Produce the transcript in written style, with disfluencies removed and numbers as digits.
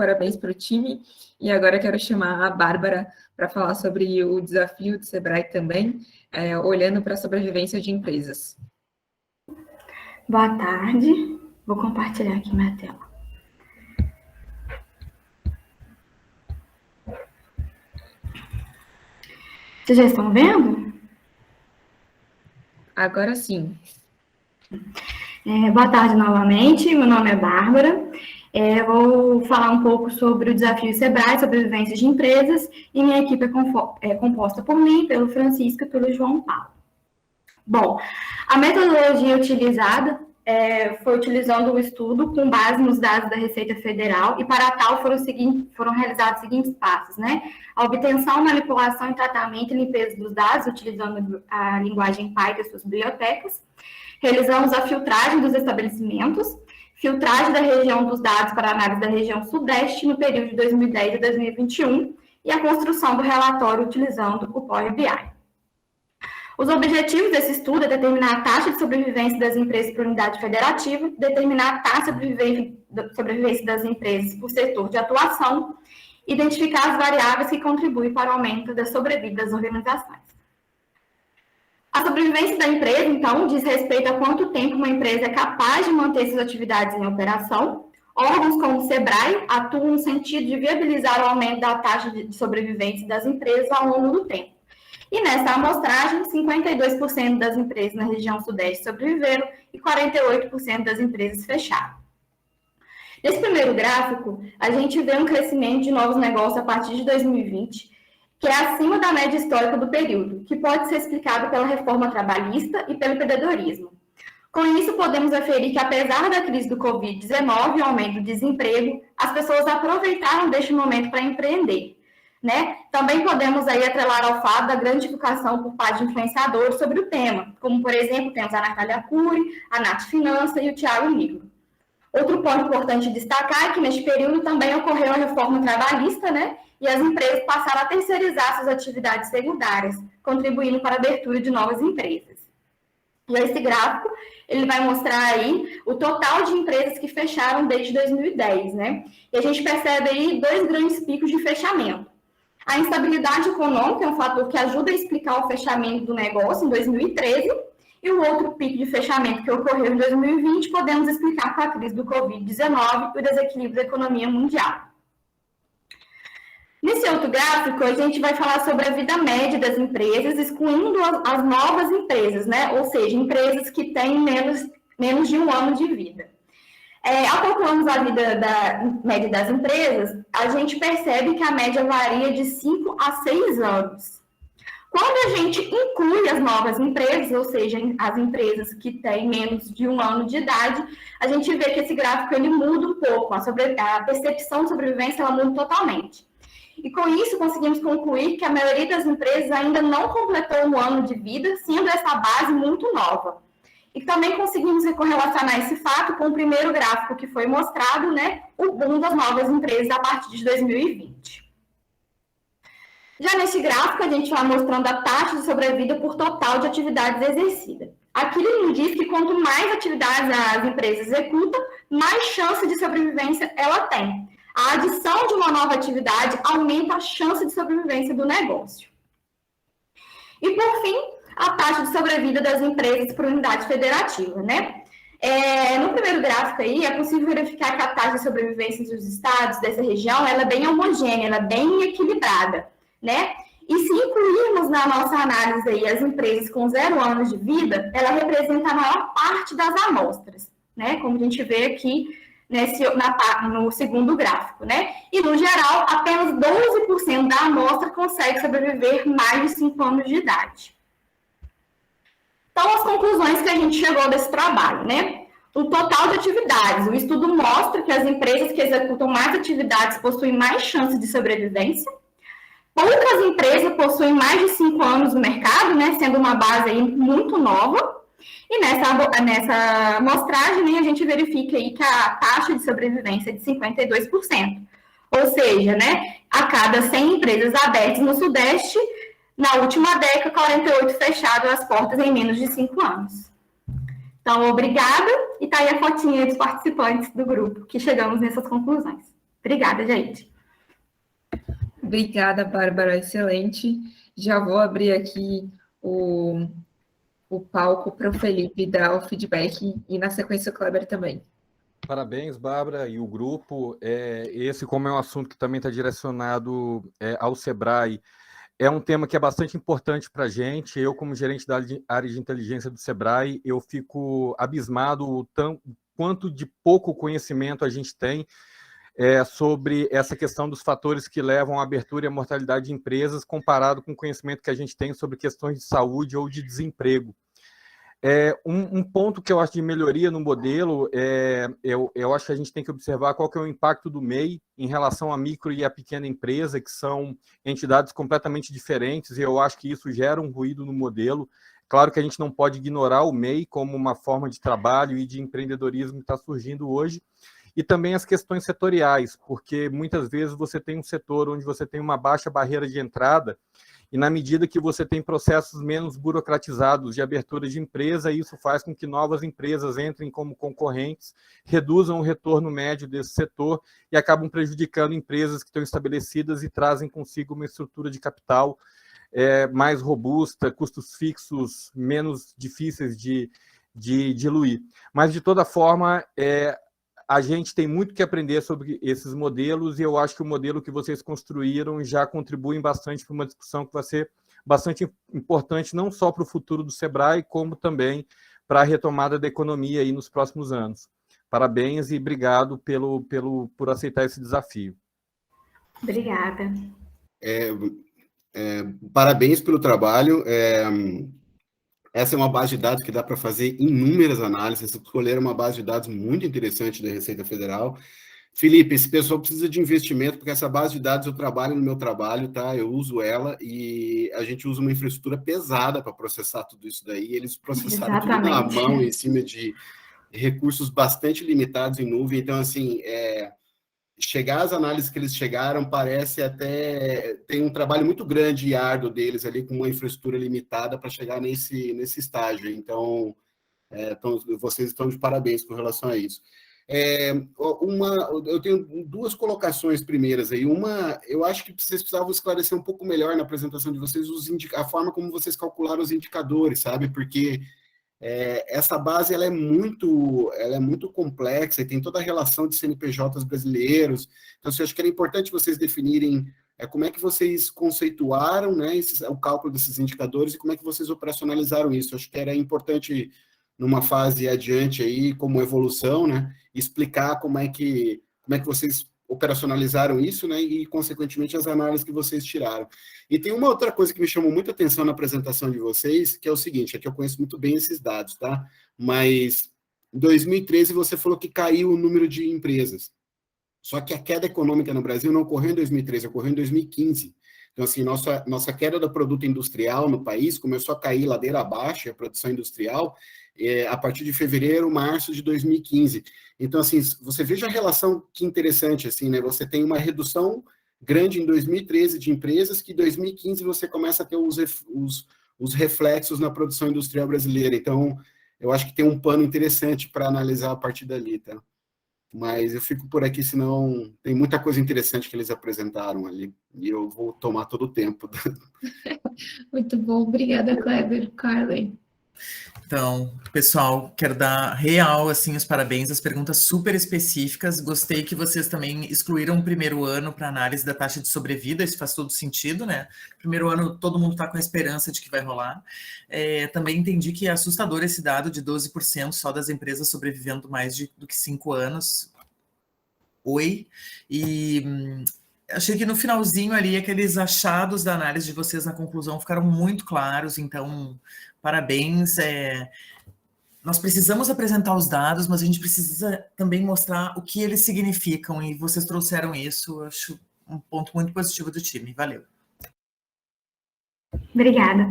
parabéns para o time. E agora quero chamar a Bárbara para falar sobre o desafio do Sebrae também, olhando para a sobrevivência de empresas. Boa tarde. Vou compartilhar aqui minha tela. Vocês já estão vendo? Agora sim. Boa tarde novamente. Meu nome é Bárbara. Vou falar um pouco sobre o desafio Sebrae, sobrevivência de empresas, e minha equipe é composta por mim, pelo Francisco e pelo João Paulo. Bom, a metodologia utilizada foi utilizando o estudo com base nos dados da Receita Federal, e para tal foram realizados os seguintes passos, né? A obtenção, manipulação e tratamento e limpeza dos dados, utilizando a linguagem Python e suas bibliotecas. Realizamos a filtragem dos estabelecimentos, filtragem da região dos dados para análise da região Sudeste no período de 2010 a 2021 e a construção do relatório utilizando o Power BI. Os objetivos desse estudo é determinar a taxa de sobrevivência das empresas por unidade federativa, determinar a taxa de sobrevivência das empresas por setor de atuação, identificar as variáveis que contribuem para o aumento da sobrevida das organizações. A sobrevivência da empresa, então, diz respeito a quanto tempo uma empresa é capaz de manter suas atividades em operação. Órgãos como o Sebrae atuam no sentido de viabilizar o aumento da taxa de sobrevivência das empresas ao longo do tempo. E nessa amostragem, 52% das empresas na região Sudeste sobreviveram e 48% das empresas fecharam. Nesse primeiro gráfico, a gente vê um crescimento de novos negócios a partir de 2020, que é acima da média histórica do período, que pode ser explicado pela reforma trabalhista e pelo empreendedorismo. Com isso, podemos aferir que, apesar da crise do Covid-19 e o aumento do desemprego, as pessoas aproveitaram deste momento para empreender, né? Também podemos aí atrelar ao fato da grande divulgação por parte de influenciadores sobre o tema, como, por exemplo, temos a Natália Cury, a Nath Finança e o Thiago Nigro. Outro ponto importante de destacar é que, neste período, também ocorreu a reforma trabalhista, né? E as empresas passaram a terceirizar suas atividades secundárias, contribuindo para a abertura de novas empresas. E esse gráfico, ele vai mostrar aí o total de empresas que fecharam desde 2010, né? E a gente percebe aí dois grandes picos de fechamento. A instabilidade econômica é um fator que ajuda a explicar o fechamento do negócio em 2013, e o outro pico de fechamento que ocorreu em 2020 podemos explicar com a crise do Covid-19 e o desequilíbrio da economia mundial. Nesse outro gráfico, a gente vai falar sobre a vida média das empresas, excluindo as novas empresas, né? Ou seja, empresas que têm menos de um ano de vida. Ao calcularmos a vida média das empresas, a gente percebe que a média varia de 5 a 6 anos. Quando a gente inclui as novas empresas, ou seja, as empresas que têm menos de um ano de idade, a gente vê que esse gráfico ele muda um pouco, a percepção de sobrevivência ela muda totalmente. E com isso, conseguimos concluir que a maioria das empresas ainda não completou um ano de vida, sendo essa base muito nova. E também conseguimos correlacionar esse fato com o primeiro gráfico que foi mostrado, né, o boom das novas empresas a partir de 2020. Já nesse gráfico, a gente vai mostrando a taxa de sobrevida por total de atividades exercidas. Aqui ele nos diz que quanto mais atividades as empresas executam, mais chance de sobrevivência ela tem. A adição de uma nova atividade aumenta a chance de sobrevivência do negócio. E, por fim, a taxa de sobrevida das empresas por unidade federativa, né? No primeiro gráfico aí, é possível verificar que a taxa de sobrevivência dos estados dessa região ela é bem homogênea, ela é bem equilibrada, né? E se incluirmos na nossa análise aí as empresas com 0 anos de vida, ela representa a maior parte das amostras, né? Como a gente vê aqui no segundo gráfico, né? E, no geral, apenas 12% da amostra consegue sobreviver mais de 5 anos de idade. Então, as conclusões que a gente chegou desse trabalho, né? O total de atividades. O estudo mostra que as empresas que executam mais atividades possuem mais chances de sobrevivência. Poucas empresas possuem mais de 5 anos no mercado, né? Sendo uma base aí muito nova. E nessa amostragem, né, a gente verifica aí que a taxa de sobrevivência é de 52%. Ou seja, né, a cada 100 empresas abertas no Sudeste, na última década, 48 fecharam as portas em menos de 5 anos. Então, obrigada. E tá aí a fotinha dos participantes do grupo, que chegamos nessas conclusões. Obrigada, gente. Obrigada, Bárbara, excelente. Já vou abrir aqui o palco para o Felipe dar o feedback e, na sequência, o Kleber também. Parabéns, Bárbara, e o grupo. Esse, como é um assunto que também está direcionado ao Sebrae, é um tema que é bastante importante para a gente. Eu, como gerente da área de inteligência do Sebrae, eu fico abismado o quanto de pouco conhecimento a gente tem sobre essa questão dos fatores que levam à abertura e à mortalidade de empresas, comparado com o conhecimento que a gente tem sobre questões de saúde ou de desemprego. Um ponto que eu acho de melhoria no modelo, eu acho que a gente tem que observar qual que é o impacto do MEI em relação à micro e à pequena empresa, que são entidades completamente diferentes, e eu acho que isso gera um ruído no modelo. Claro que a gente não pode ignorar o MEI como uma forma de trabalho e de empreendedorismo que está surgindo hoje, e também as questões setoriais, porque muitas vezes você tem um setor onde você tem uma baixa barreira de entrada, e na medida que você tem processos menos burocratizados de abertura de empresa, isso faz com que novas empresas entrem como concorrentes, reduzam o retorno médio desse setor e acabam prejudicando empresas que estão estabelecidas e trazem consigo uma estrutura de capital mais robusta, custos fixos menos difíceis de diluir. Mas, de toda forma, a gente tem muito que aprender sobre esses modelos, e eu acho que o modelo que vocês construíram já contribui bastante para uma discussão que vai ser bastante importante, não só para o futuro do Sebrae, como também para a retomada da economia aí nos próximos anos. Parabéns e obrigado por aceitar esse desafio. Obrigada. Parabéns pelo trabalho. Essa é uma base de dados que dá para fazer inúmeras análises. Vocês escolheram uma base de dados muito interessante da Receita Federal. Felipe, esse pessoal precisa de investimento, porque essa base de dados eu trabalho no meu trabalho, tá? Eu uso ela e a gente usa uma infraestrutura pesada para processar tudo isso daí. Eles processaram tudo na mão, em cima de recursos bastante limitados em nuvem. Então, assim, chegar às análises que eles chegaram parece até tem um trabalho muito grande e árduo deles ali com uma infraestrutura limitada para chegar nesse estágio. Então, vocês estão de parabéns com relação a isso. Eu tenho duas colocações primeiras aí. Uma, eu acho que vocês precisavam esclarecer um pouco melhor na apresentação de vocês a forma como vocês calcularam os indicadores, sabe? Porque essa base ela é muito complexa e tem toda a relação de CNPJs brasileiros. Então, eu acho que era importante vocês definirem como é que vocês conceituaram, né, o cálculo desses indicadores e como é que vocês operacionalizaram isso. Eu acho que era importante, numa fase adiante aí, como evolução, né, explicar como é que vocês operacionalizaram isso, né, e, consequentemente, as análises que vocês tiraram. E tem uma outra coisa que me chamou muita atenção na apresentação de vocês, que é o seguinte, que eu conheço muito bem esses dados, tá? Mas, em 2013, você falou que caiu o número de empresas. Só que a queda econômica no Brasil não ocorreu em 2013, ocorreu em 2015. Então, assim, nossa queda do produto industrial no país começou a cair ladeira abaixo, a produção industrial, a partir de fevereiro, março de 2015. Então, assim, você veja a relação que interessante, assim, né? Você tem uma redução grande em 2013 de empresas, que em 2015 você começa a ter os reflexos na produção industrial brasileira. Então, eu acho que tem um pano interessante para analisar a partir dali, tá? Mas eu fico por aqui, senão tem muita coisa interessante que eles apresentaram ali, e eu vou tomar todo o tempo. Muito bom, obrigada, Kleber. Carley. Então, pessoal, quero dar real, assim, os parabéns, as perguntas super específicas. Gostei que vocês também excluíram o primeiro ano para análise da taxa de sobrevida, isso faz todo sentido, né? Primeiro ano, todo mundo está com a esperança de que vai rolar. Também entendi que é assustador esse dado de 12% só das empresas sobrevivendo mais do que 5 anos. E achei que no finalzinho ali, aqueles achados da análise de vocês na conclusão ficaram muito claros, então, parabéns. Nós precisamos apresentar os dados, mas a gente precisa também mostrar o que eles significam, e vocês trouxeram isso, eu acho um ponto muito positivo do time. Valeu. Obrigada.